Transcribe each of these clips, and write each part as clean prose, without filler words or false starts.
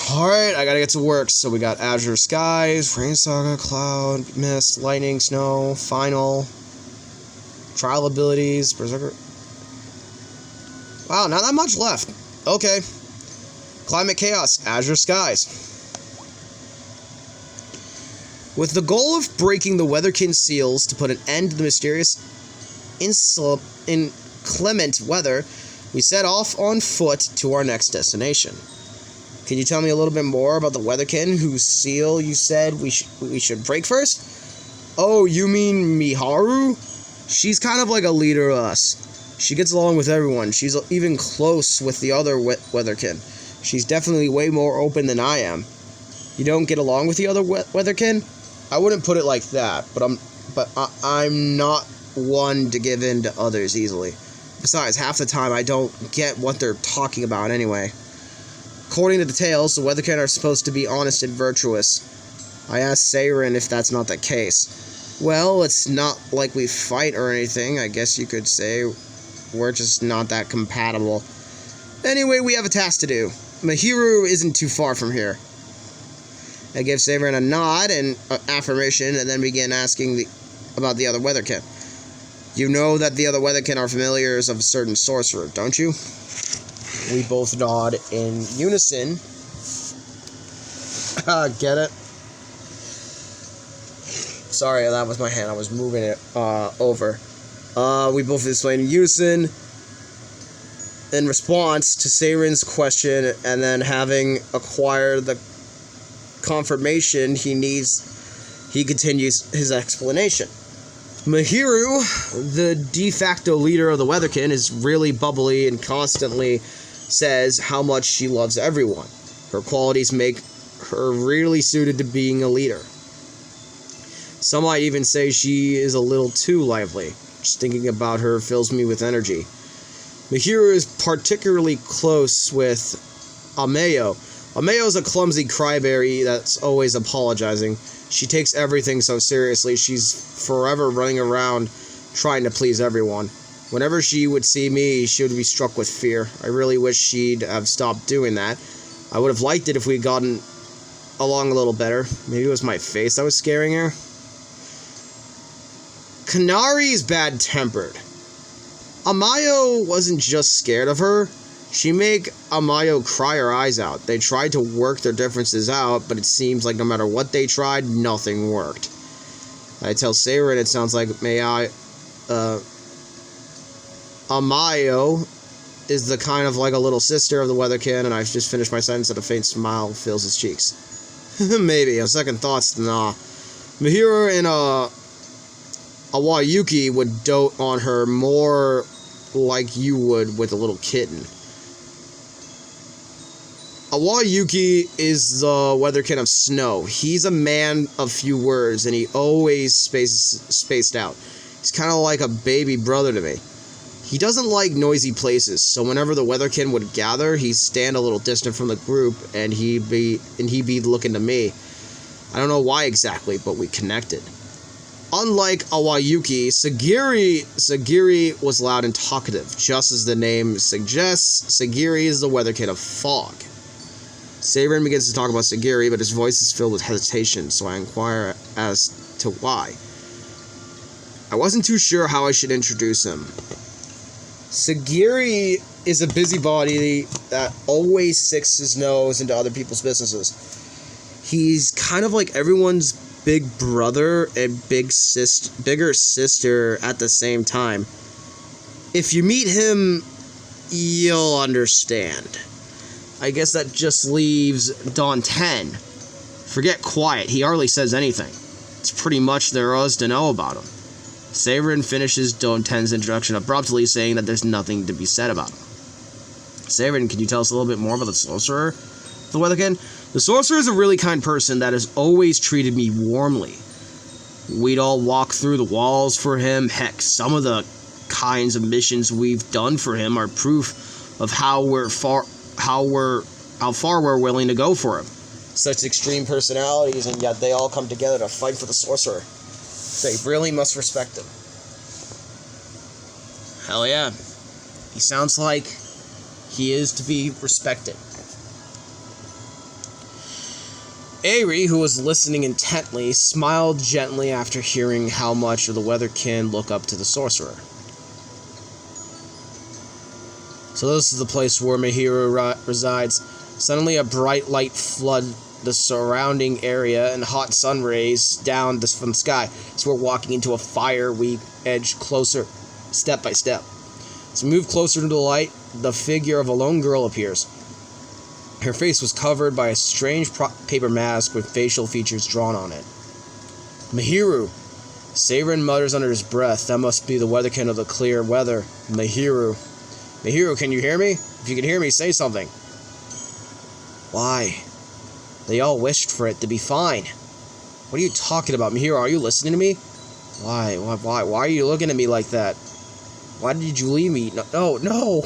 Alright, I gotta get to work. So we got Azure Skies, Rain Saga, Cloud, Mist, Lightning, Snow, Final, Trial Abilities, Berserker. Wow, not that much left. Okay. Climate Chaos, Azure Skies. With the goal of breaking the Weatherkin seals to put an end to the mysterious inclement weather, we set off on foot to our next destination. Can you tell me a little bit more about the Weatherkin whose seal you said we should break first? Oh, you mean Miharu? She's kind of like a leader of us. She gets along with everyone. She's even close with the other Weatherkin. She's definitely way more open than I am. You don't get along with the other Weatherkin? I wouldn't put it like that, but I'm not one to give in to others easily. Besides, half the time I don't get what they're talking about anyway. According to the tales, the Weatherkin are supposed to be honest and virtuous. I asked Seirin if that's not the case. Well, it's not like we fight or anything. I guess you could say we're just not that compatible. Anyway, we have a task to do. Miharu isn't too far from here. I give Seirin a nod and affirmation, and then begin asking about the other Weatherkin. You know that the other Weatherkin are familiars of a certain sorcerer, don't you? We both nod in unison. Get it? Sorry, that was my hand. I was moving it over. We both explain in unison in response to Seirin's question, and then having acquired the confirmation he needs, he continues his explanation. Miharu, the de facto leader of the Weatherkin, is really bubbly and constantly says how much she loves everyone. Her qualities make her really suited to being a leader. Some might even say she is a little too lively. Just thinking about her fills me with energy. Miharu is particularly close with Ameo. Ameo is a clumsy crybaby that's always apologizing. She takes everything so seriously, she's forever running around trying to please everyone. Whenever she would see me, she would be struck with fear. I really wish she'd have stopped doing that. I would have liked it if we'd gotten along a little better. Maybe it was my face that was scaring her. Kanari is bad-tempered. Amayo wasn't just scared of her. She made Amayo cry her eyes out. They tried to work their differences out, but it seems like no matter what they tried, nothing worked. I tell Seirin it sounds like Amayo is the kind of like a little sister of the Weatherkin, and I've just finished my sentence and a faint smile fills his cheeks. Maybe. On second thoughts, nah. Miharu and Awayuki would dote on her more like you would with a little kitten. Awayuki is the Weatherkin of Snow. He's a man of few words, and he always spaced out. He's kind of like a baby brother to me. He doesn't like noisy places, so whenever the Weatherkin would gather, he'd stand a little distant from the group, and he'd be looking to me. I don't know why exactly, but we connected. Unlike Awayuki, Sagiri was loud and talkative. Just as the name suggests, Sagiri is the Weatherkin of Fog. Seirin begins to talk about Sagiri, but his voice is filled with hesitation, so I inquire as to why. I wasn't too sure how I should introduce him. Sagiri is a busybody that always sticks his nose into other people's businesses. He's kind of like everyone's big brother and bigger sister at the same time. If you meet him, you'll understand. I guess that just leaves Don 10. Forget quiet, he hardly says anything. It's pretty much there is to know about him. Seirin finishes Don 10's introduction abruptly, saying that there's nothing to be said about him. Seirin, can you tell us a little bit more about the sorcerer, the Weatherkin? The sorcerer is a really kind person that has always treated me warmly. We'd all walk through the walls for him. Heck, some of the kinds of missions we've done for him are proof of how far we're willing to go for him. Such extreme personalities, and yet they all come together to fight for the sorcerer. They really must respect him. Hell yeah. He sounds like he is to be respected. Aerie, who was listening intently, smiled gently after hearing how much of the weatherkin look up to the sorcerer. So this is the place where Mihiru resides. Suddenly a bright light flooded the surrounding area, and hot sun rays down from the sky. So we're walking into a fire. We edge closer, step by step. As we move closer to the light, the figure of a lone girl appears. Her face was covered by a strange paper mask with facial features drawn on it. Mihiru! Seiren mutters under his breath. That must be the weatherkin of the clear weather. Mihiru. Mihiru, can you hear me? If you can hear me, say something. Why? They all wished for it to be fine. What are you talking about, Mihiru? Are you listening to me? Why? Why are you looking at me like that? Why did you leave me? No!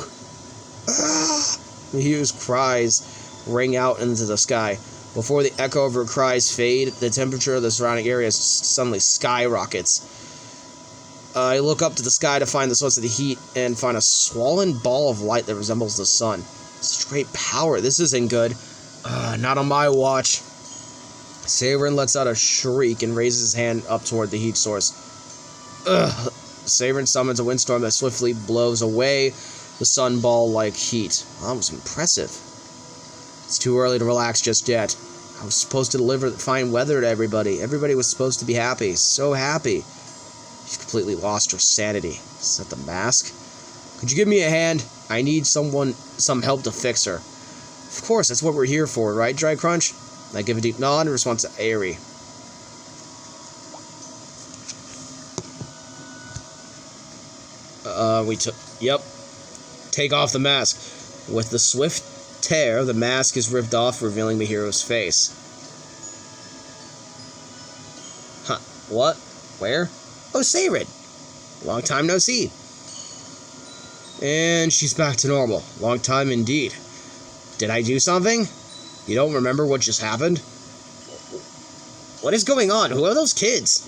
Ah! Mihiru's cries rang out into the sky. Before the echo of her cries fade, the temperature of the surrounding area suddenly skyrockets. I look up to the sky to find the source of the heat and find a swollen ball of light that resembles the sun. Such great power. This isn't good. Not on my watch. Seiren lets out a shriek and raises his hand up toward the heat source. Seiren summons a windstorm that swiftly blows away the sun ball like heat. That was impressive. It's too early to relax just yet. I was supposed to deliver fine weather to everybody. Everybody was supposed to be happy. So happy. She's completely lost her sanity. Is that the mask? Could you give me a hand? I need some help to fix her. Of course, that's what we're here for, right, Dry Crunch? I give a deep nod in response to Aerie. Yep. Take off the mask. With the swift tear, the mask is ripped off, revealing Mihiru's face. Huh. What? Where? Oh, Seiren! Long time no see. And she's back to normal. Long time indeed. Did I do something? You don't remember what just happened? What is going on? Who are those kids?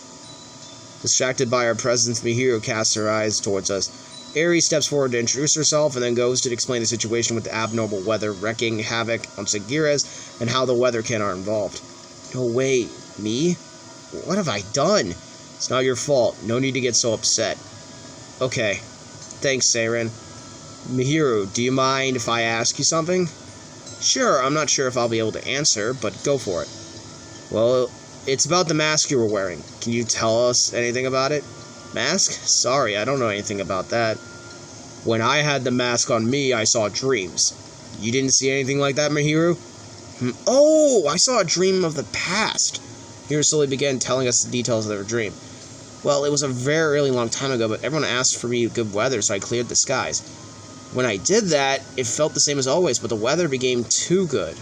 Distracted by our presence, Mihiru casts her eyes towards us. Aerie steps forward to introduce herself and then goes to explain the situation with the abnormal weather wreaking havoc on Sagires and how the weatherkin are involved. No way. Me? What have I done? It's not your fault. No need to get so upset. Okay. Thanks, Seiren. Mihiru, do you mind if I ask you something? Sure, I'm not sure if I'll be able to answer, but go for it. Well, it's about the mask you were wearing. Can you tell us anything about it? Mask? Sorry, I don't know anything about that. When I had the mask on me, I saw dreams. You didn't see anything like that, Mihiru? Oh, I saw a dream of the past. Mihiru slowly began telling us the details of their dream. Well, it was a very really long time ago, but everyone asked for me good weather, so I cleared the skies. When I did that, it felt the same as always, but the weather became too good.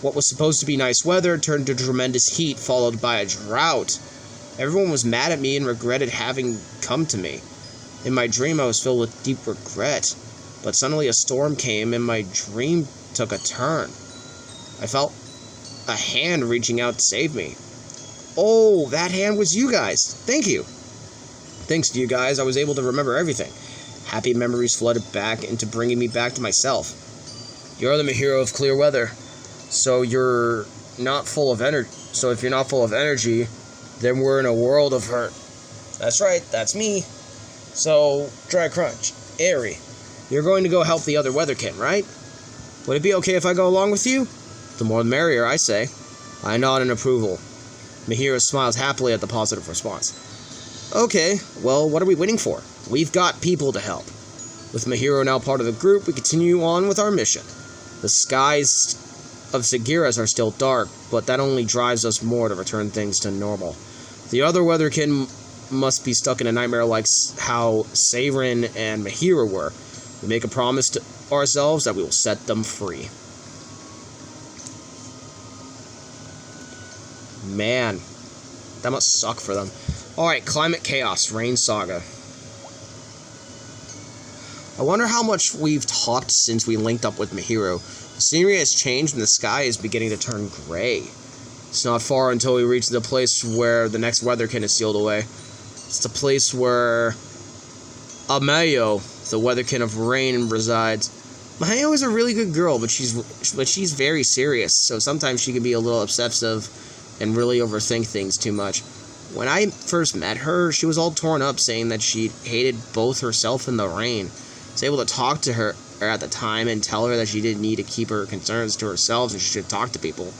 What was supposed to be nice weather turned to tremendous heat, followed by a drought. Everyone was mad at me and regretted having come to me. In my dream, I was filled with deep regret. But suddenly a storm came, and my dream took a turn. I felt a hand reaching out to save me. Oh, that hand was you guys. Thank you. Thanks to you guys, I was able to remember everything. Happy memories flooded back into bringing me back to myself. You're the Mihiru of clear weather. So you're not full of energy. So if you're not full of energy, then we're in a world of hurt. That's right, that's me. So, Dry Crunch, Aerie, you're going to go help the other weatherkin, right? Would it be okay if I go along with you? The more the merrier, I say. I nod in approval. Mihiru smiles happily at the positive response. Okay, well, what are we waiting for? We've got people to help. With Mihiru now part of the group, we continue on with our mission. The skies of Sagires are still dark, but that only drives us more to return things to normal. The other weatherkin must be stuck in a nightmare like how Seiren and Mihiru were. We make a promise to ourselves that we will set them free. Man, that must suck for them. Alright, Climate Chaos, Rain Saga. I wonder how much we've talked since we linked up with Mihiru. The scenery has changed and the sky is beginning to turn gray. It's not far until we reach the place where the next weatherkin is sealed away. It's the place where Amayo, the weatherkin of rain, resides. Mayo is a really good girl, but she's very serious, so sometimes she can be a little obsessive and really overthink things too much. When I first met her, she was all torn up, saying that she hated both herself and the rain. I was able to talk to her at the time and tell her that she didn't need to keep her concerns to herself and she should talk to people.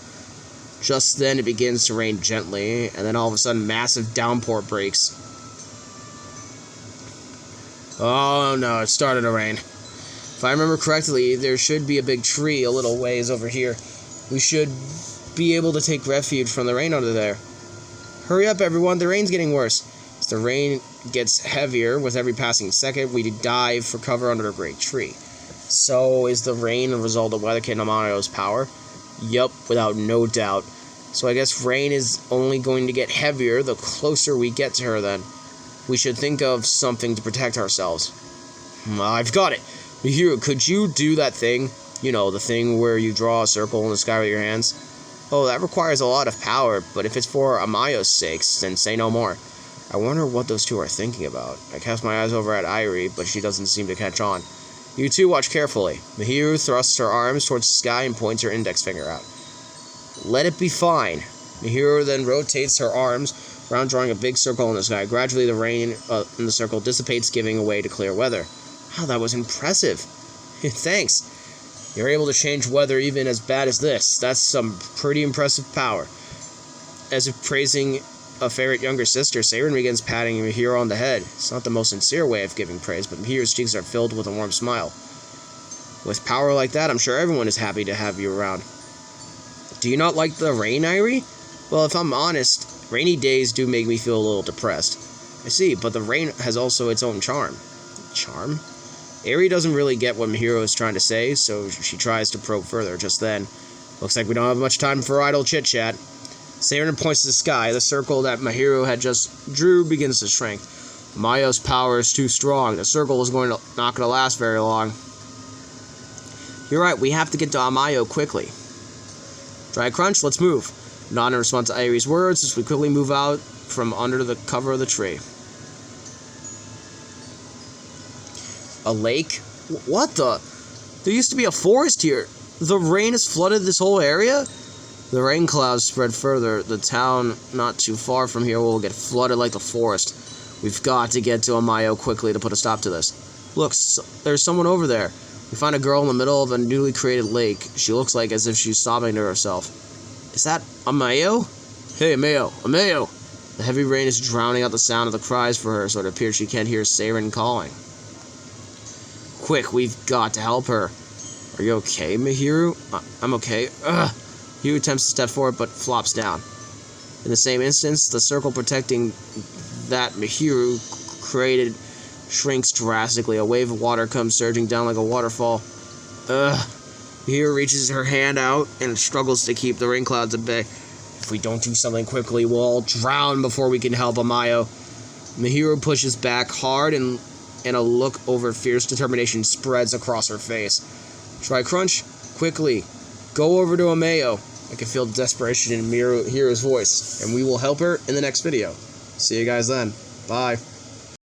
Just then it begins to rain gently, and then all of a sudden massive downpour breaks. Oh no, it started to rain. If I remember correctly, there should be a big tree a little ways over here. We should be able to take refuge from the rain under there. Hurry up, everyone, the rain's getting worse. As the rain gets heavier with every passing second, we dive for cover under a great tree. So, is the rain a result of Weatherkin Amayo's power? Yup, without no doubt. So I guess rain is only going to get heavier the closer we get to her then. We should think of something to protect ourselves. I've got it! Mihiro, could you do that thing? You know, the thing where you draw a circle in the sky with your hands? Oh, that requires a lot of power, but if it's for Amayo's sake, then say no more. I wonder what those two are thinking about. I cast my eyes over at Irie, but she doesn't seem to catch on. You two watch carefully. Mihiro thrusts her arms towards the sky and points her index finger out. Let it be fine. Mihiro then rotates her arms around, drawing a big circle in the sky. Gradually, the rain in the circle dissipates, giving way to clear weather. Wow, that was impressive. Thanks. You're able to change weather even as bad as this. That's some pretty impressive power. As if praising a favorite younger sister, Seiren begins patting Mihiro on the head. It's not the most sincere way of giving praise, but Mihiro's cheeks are filled with a warm smile. With power like that, I'm sure everyone is happy to have you around. Do you not like the rain, Irie? Well, if I'm honest, rainy days do make me feel a little depressed. I see, but the rain has also its own charm. Charm? Irie doesn't really get what Mihiro is trying to say, so she tries to probe further. Just then, looks like we don't have much time for idle chit-chat. Seiren points to the sky. The circle that Mihiro had just drew begins to shrink. Mayo's power is too strong. The circle is not going to last very long. You're right, we have to get to Amayo quickly. Dry Crunch, let's move. Nod in response to Irie's words as we quickly move out from under the cover of the tree. A lake? What the? There used to be a forest here. The rain has flooded this whole area? The rain clouds spread further. The town not too far from here will get flooded like the forest. We've got to get to Amayo quickly to put a stop to this. Look, there's someone over there. We find a girl in the middle of a newly created lake. She looks like as if she's sobbing to herself. Is that Amayo? Hey, Amayo! The heavy rain is drowning out the sound of the cries for her, so it appears she can't hear Seiren calling. Quick, we've got to help her. Are you okay, Mihiro? I'm okay. Mihiro attempts to step forward, but flops down. In the same instance, the circle protecting that Mihiro created shrinks drastically. A wave of water comes surging down like a waterfall. Mihiro reaches her hand out and struggles to keep the rain clouds at bay. If we don't do something quickly, we'll all drown before we can help Amayo. Mihiro pushes back hard, and a look over fierce determination spreads across her face. Try Crunch, quickly, go over to Amayo. I can feel the desperation in Mihiro's voice, and we will help her in the next video. See you guys then. Bye.